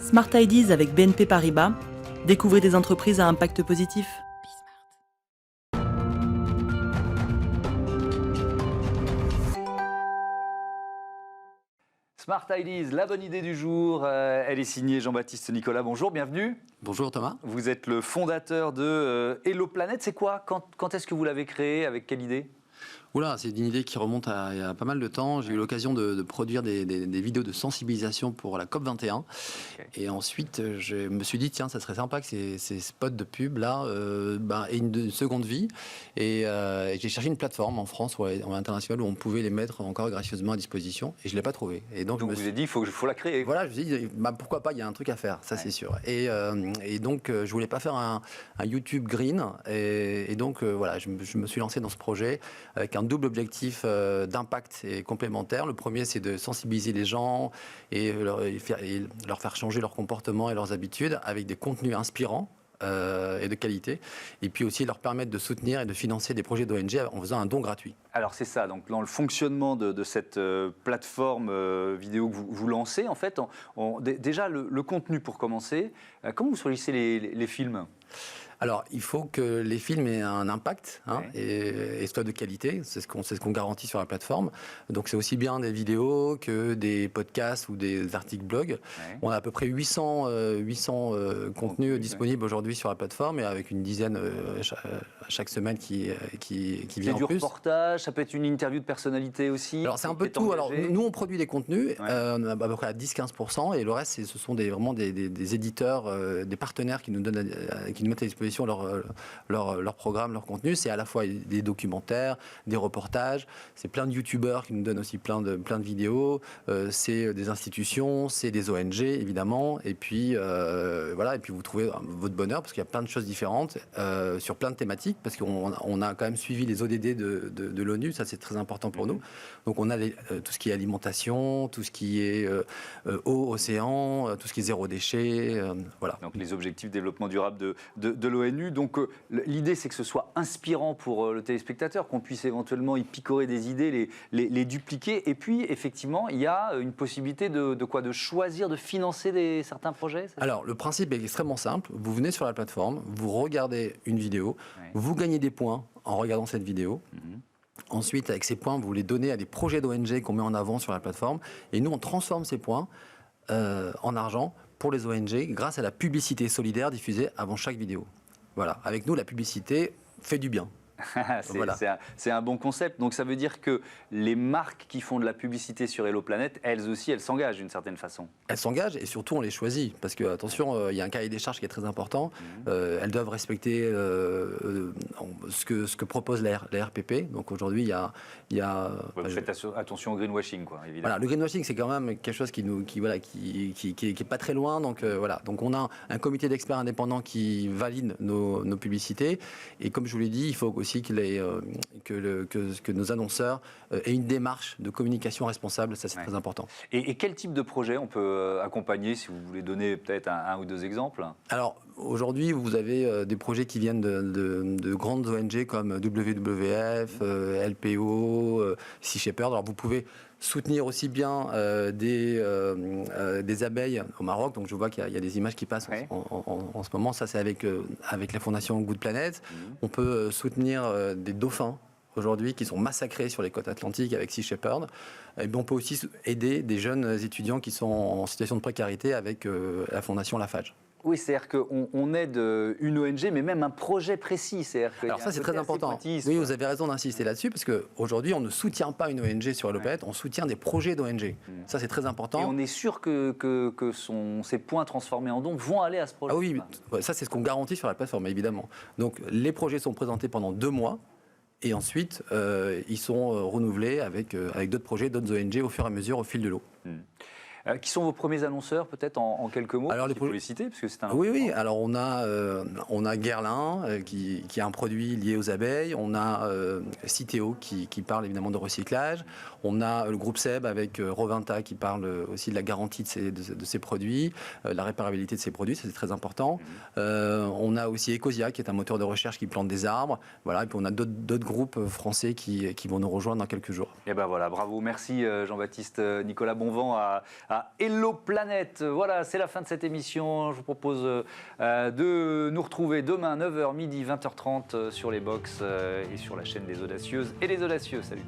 Smart Ideas avec BNP Paribas. Découvrez des entreprises à impact positif. Smart Ideas, la bonne idée du jour. Elle est signée Jean-Baptiste Nicolas. Bonjour, bienvenue. Bonjour Thomas. Vous êtes le fondateur de Hello Planet. C'est quoi? Quand est-ce que vous l'avez créé? Avec quelle idée? Oula, c'est une idée qui remonte à il y a pas mal de temps. J'ai eu l'occasion de produire des vidéos de sensibilisation pour la COP21. Okay. Et ensuite, je me suis dit, tiens, ça serait sympa que ces spots de pub là aient une seconde vie. Et j'ai cherché une plateforme en France ou à l'international où on pouvait les mettre encore gracieusement à disposition. Et je ne l'ai pas trouvé. Et donc je me suis dit, il faut la créer. Voilà, je me suis dit, pourquoi pas, il y a un truc à faire, ça c'est sûr. Et donc, je ne voulais pas faire un YouTube green. Et donc, voilà, je me suis lancé dans ce projet avec un double objectif d'impact et complémentaire. Le premier, c'est de sensibiliser les gens et leur faire changer leur comportement et leurs habitudes avec des contenus inspirants et de qualité. Et puis aussi leur permettre de soutenir et de financer des projets d'ONG en faisant un don gratuit. Alors c'est ça, donc dans le fonctionnement de cette plateforme vidéo que vous lancez, en fait, déjà le contenu pour commencer, comment vous choisissez les films ? Alors, il faut que les films aient un impact et soient de qualité. C'est ce qu'on garantit sur la plateforme. Donc, c'est aussi bien des vidéos que des podcasts ou des articles blog. Ouais. On a à peu près 800 contenus disponibles aujourd'hui sur la plateforme et avec une dizaine chaque semaine qui vient en plus. C'est du reportage, ça peut être une interview de personnalité aussi. Alors, c'est un peu tout. Alors, nous, on produit des contenus à peu près à 10-15% et le reste, ce sont vraiment des éditeurs, des partenaires qui nous mettent à disposition leur programme, leur contenu. C'est à la fois des documentaires, des reportages, c'est plein de youtubeurs qui nous donnent aussi plein de vidéos, c'est des institutions, c'est des ONG évidemment, et puis voilà, et puis vous trouvez votre bonheur parce qu'il y a plein de choses différentes sur plein de thématiques, parce qu'on a quand même suivi les ODD de l'ONU, ça c'est très important pour nous. Donc on a tout ce qui est alimentation, tout ce qui est eau, océan, tout ce qui est zéro déchet, voilà. Donc les objectifs de développement durable de l'ONU. Donc l'idée, c'est que ce soit inspirant pour le téléspectateur, qu'on puisse éventuellement y picorer des idées, les dupliquer. Et puis, effectivement, il y a une possibilité de choisir, de financer certains projets. Alors, le principe est extrêmement simple. Vous venez sur la plateforme, vous regardez une vidéo, vous gagnez des points en regardant cette vidéo. Ensuite, avec ces points, vous les donnez à des projets d'ONG qu'on met en avant sur la plateforme. Et nous, on transforme ces points en argent pour les ONG grâce à la publicité solidaire diffusée avant chaque vidéo. Voilà, avec nous, la publicité fait du bien. C'est un bon concept. Donc ça veut dire que les marques qui font de la publicité sur Hello Planet, elles aussi, elles s'engagent d'une certaine façon. Elles s'engagent et surtout on les choisit parce que attention, il y a un cahier des charges qui est très important. Elles doivent respecter ce que propose la RPP. Donc aujourd'hui, il y a vous faites attention au greenwashing, quoi, évidemment. Voilà, le greenwashing, c'est quand même quelque chose qui est pas très loin. Donc voilà, donc on a un comité d'experts indépendants qui valide nos publicités. Et comme je vous l'ai dit, il faut aussi que nos annonceurs aient une démarche de communication responsable, ça c'est très important. Et quel type de projet on peut accompagner, si vous voulez donner peut-être un ou deux exemples? Alors aujourd'hui, vous avez des projets qui viennent de grandes ONG comme WWF, LPO, Sea Shepherd. Alors vous pouvez soutenir aussi bien des abeilles au Maroc. Donc je vois qu'il y a des images qui passent en ce moment. Ça c'est avec la fondation Good Planet. On peut soutenir des dauphins aujourd'hui qui sont massacrés sur les côtes atlantiques avec Sea Shepherd. Et bien, on peut aussi aider des jeunes étudiants qui sont en situation de précarité avec la fondation Lafarge. Oui, c'est-à-dire qu'on aide une ONG, mais même un projet précis. Alors ça, c'est très important. Oui, vous avez raison d'insister là-dessus, parce qu'aujourd'hui, on ne soutient pas une ONG sur Hello Planet, on soutient des projets d'ONG. Ça, c'est très important. Et on est sûr que ces points transformés en dons vont aller à ce projet. Ah oui, ça, c'est ce qu'on garantit sur la plateforme, évidemment. Donc, les projets sont présentés pendant 2 mois. Et ensuite, ils sont renouvelés avec d'autres projets, d'autres ONG au fur et à mesure, au fil de l'eau. Qui sont vos premiers annonceurs, peut-être en quelques mots? Alors, vous les citer, parce que c'est un... Oui. Alors, on a Guerlain, qui a un produit lié aux abeilles. On a Citeo, qui parle évidemment de recyclage. On a le groupe Seb avec Rovinta, qui parle aussi de la garantie de ses produits, la réparabilité de ses produits, ça c'est très important. On a aussi Ecosia, qui est un moteur de recherche qui plante des arbres. Voilà. Et puis, on a d'autres groupes français qui vont nous rejoindre dans quelques jours. Et ben voilà, bravo. Merci Jean-Baptiste Nicolas. Bon vent à à Hello Planète. Voilà, c'est la fin de cette émission. Je vous propose de nous retrouver demain 9h, midi, 20h30 sur les box et sur la chaîne des Audacieuses et les Audacieux. Salut.